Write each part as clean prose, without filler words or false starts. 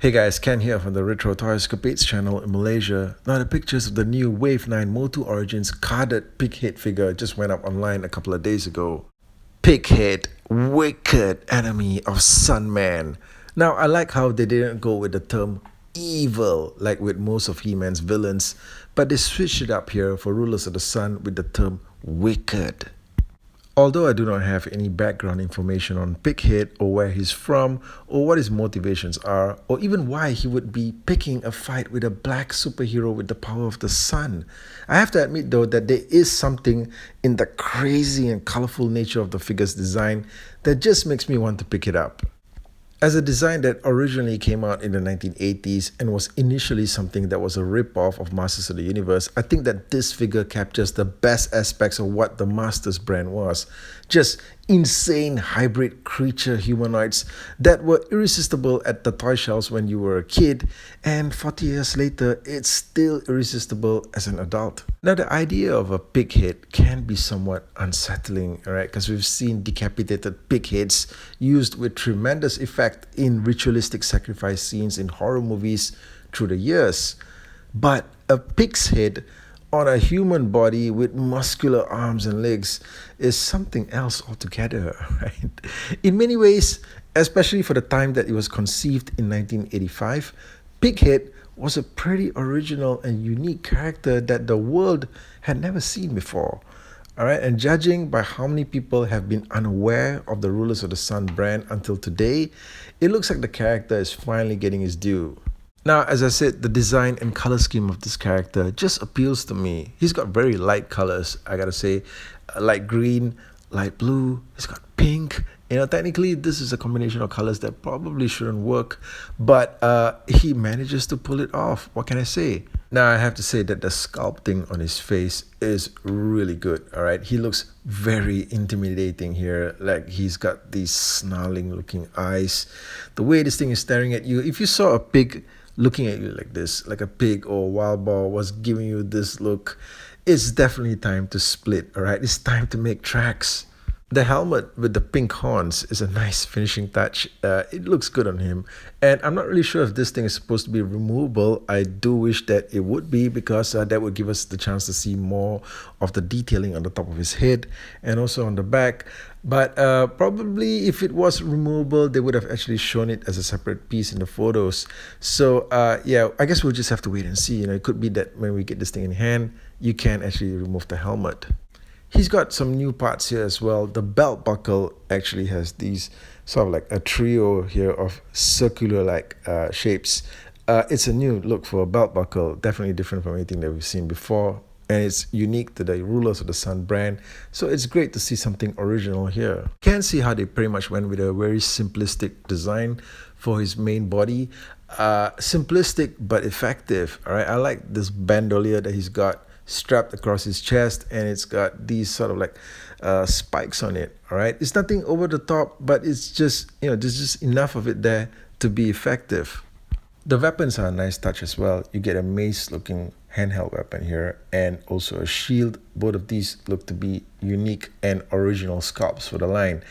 Hey guys, Ken here from the Retro Toyscapades channel in Malaysia. Now the pictures of the new Wave 9 MOTU Origins carded pighead figure just went up online a couple of days ago. Pighead, wicked enemy of Sunman. Now I like how they didn't go with the term evil like with most of He-Man's villains, but they switched it up here for Rulers of the Sun with the term wicked. Although I do not have any background information on Pighead or where he's from or what his motivations are or even why he would be picking a fight with a black superhero with the power of the sun, I have to admit though that there is something in the crazy and colorful nature of the figure's design that just makes me want to pick it up. As a design that originally came out in the 1980s and was initially something that was a rip-off of Masters of the Universe, I think that this figure captures the best aspects of what the Masters brand was. Just insane hybrid creature humanoids that were irresistible at the toy shelves when you were a kid, and 40 years later, it's still irresistible as an adult. Now, the idea of a pig head can be somewhat unsettling, right? Because we've seen decapitated pig heads used with tremendous effect in ritualistic sacrifice scenes in horror movies through the years. But a pig's head on a human body with muscular arms and legs is something else altogether, right? In many ways, especially for the time that it was conceived in 1985, Pighead was a pretty original and unique character that the world had never seen before. All right, and judging by how many people have been unaware of the Rulers of the Sun brand until today, it looks like the character is finally getting his due. Now, as I said, the design and color scheme of this character just appeals to me. He's got very light colors, I gotta say. Light green, light blue, he's got pink. Technically, this is a combination of colors that probably shouldn't work, but he manages to pull it off. What can I say? Now, I have to say that the sculpting on his face is really good, all right? He looks very intimidating here. Like, he's got these snarling looking eyes. The way this thing is staring at you, if you saw a pig looking at you like this, like a pig or a wild boar was giving you this look, it's definitely time to split, all right? It's time to make tracks. The helmet with the pink horns is a nice finishing touch. It looks good on him. And I'm not really sure if this thing is supposed to be removable. I do wish that it would be, because that would give us the chance to see more of the detailing on the top of his head and also on the back. But probably if it was removable, they would have actually shown it as a separate piece in the photos. So yeah, I guess we'll just have to wait and see. It could be that when we get this thing in hand, you can actually remove the helmet. He's got some new parts here as well. The belt buckle actually has these sort of like a trio here of circular-like shapes. It's a new look for a belt buckle, definitely different from anything that we've seen before. And it's unique to the Rulers of the Sun brand. So it's great to see something original here. Can see how they pretty much went with a very simplistic design for his main body. Simplistic but effective. All right, I like this bandolier that he's got strapped across his chest, and it's got these sort of like spikes on it. All right, it's nothing over the top, but it's just, there's just enough of it there to be effective. The weapons are a nice touch as well. You get a mace looking handheld weapon here and also a shield. Both of these look to be unique and original sculpts for the line.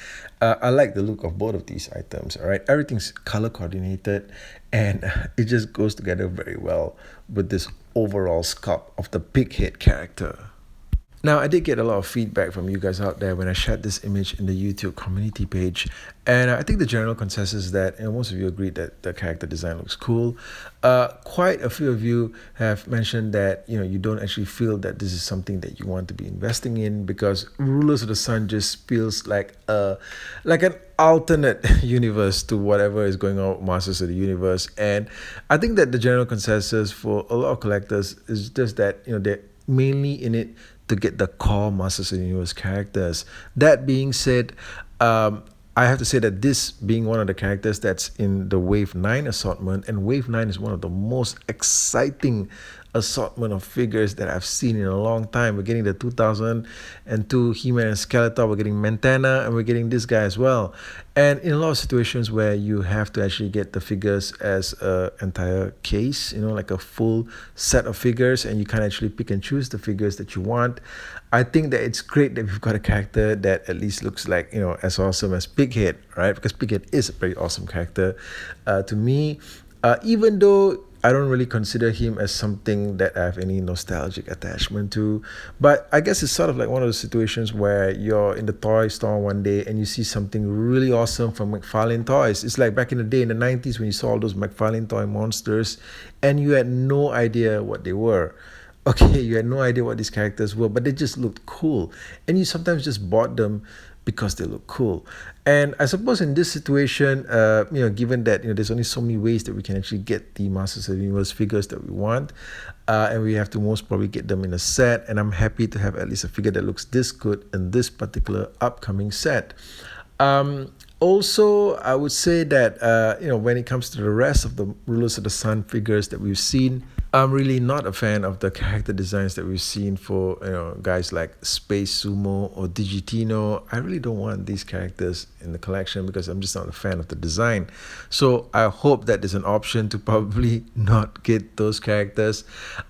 I like the look of both of these items. All right, everything's color coordinated and it just goes together very well with this overall sculpt of the pighead character. Now, I did get a lot of feedback from you guys out there when I shared this image in the YouTube community page, and I think the general consensus is that most of you agreed that the character design looks cool. Quite a few of you have mentioned that you don't actually feel that this is something that you want to be investing in, because Rulers of the Sun just feels like an alternate universe to whatever is going on with Masters of the Universe. And I think that the general consensus for a lot of collectors is just that they're mainly in it to get the core Masters of the Universe characters. That being said, I have to say that this being one of the characters that's in the Wave 9 assortment, and Wave 9 is one of the most exciting assortment of figures that I've seen in a long time. We're getting the 2002 He-Man and Skeletor, we're getting Montana, and we're getting this guy as well. And in a lot of situations where you have to actually get the figures as an entire case, like a full set of figures, and you can't actually pick and choose the figures that you want, I think that it's great that we've got a character that at least looks like, as awesome as Pighead, right? Because Pighead is a very awesome character to me. Even though I don't really consider him as something that I have any nostalgic attachment to. But I guess it's sort of like one of those situations where you're in the toy store one day and you see something really awesome from McFarlane Toys. It's like back in the day in the 90s when you saw all those McFarlane toy monsters and you had no idea what they were. Okay, you had no idea what these characters were, but they just looked cool. And you sometimes just bought them because they look cool. And I suppose in this situation, given that there's only so many ways that we can actually get the Masters of the Universe figures that we want, and we have to most probably get them in a set. And I'm happy to have at least a figure that looks this good in this particular upcoming set. Also, I would say that when it comes to the rest of the Rulers of the Sun figures that we've seen, I'm really not a fan of the character designs that we've seen for guys like Space Sumo or Digitino. I really don't want these characters in the collection because I'm just not a fan of the design. So I hope that there's an option to probably not get those characters.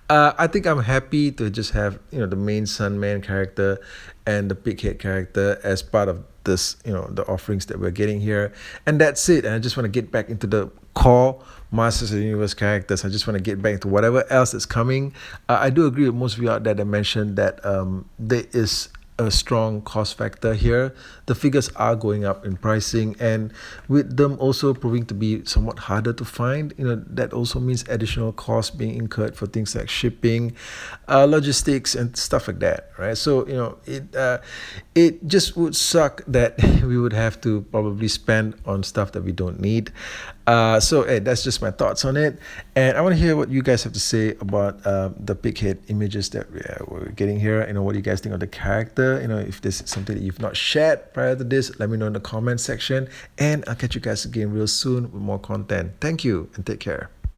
I think I'm happy to just have the main Sunman character and the Pighead character as part of this the offerings that we're getting here, and that's it. And I just want to get back into the core Masters of the Universe characters. I just want to get back into whatever else that's coming. I do agree with most of you out there that mentioned that there is a strong cost factor here. The figures are going up in pricing, and with them also proving to be somewhat harder to find, that also means additional costs being incurred for things like shipping, logistics, and stuff like that, right? So it just would suck that we would have to probably spend on stuff that we don't need. That's just my thoughts on it, and I want to hear what you guys have to say about the Pighead images that we're getting here. What do you guys think of the character? If there's something that you've not shared prior to this, let me know in the comment section, and I'll catch you guys again real soon with more content. Thank you and take care.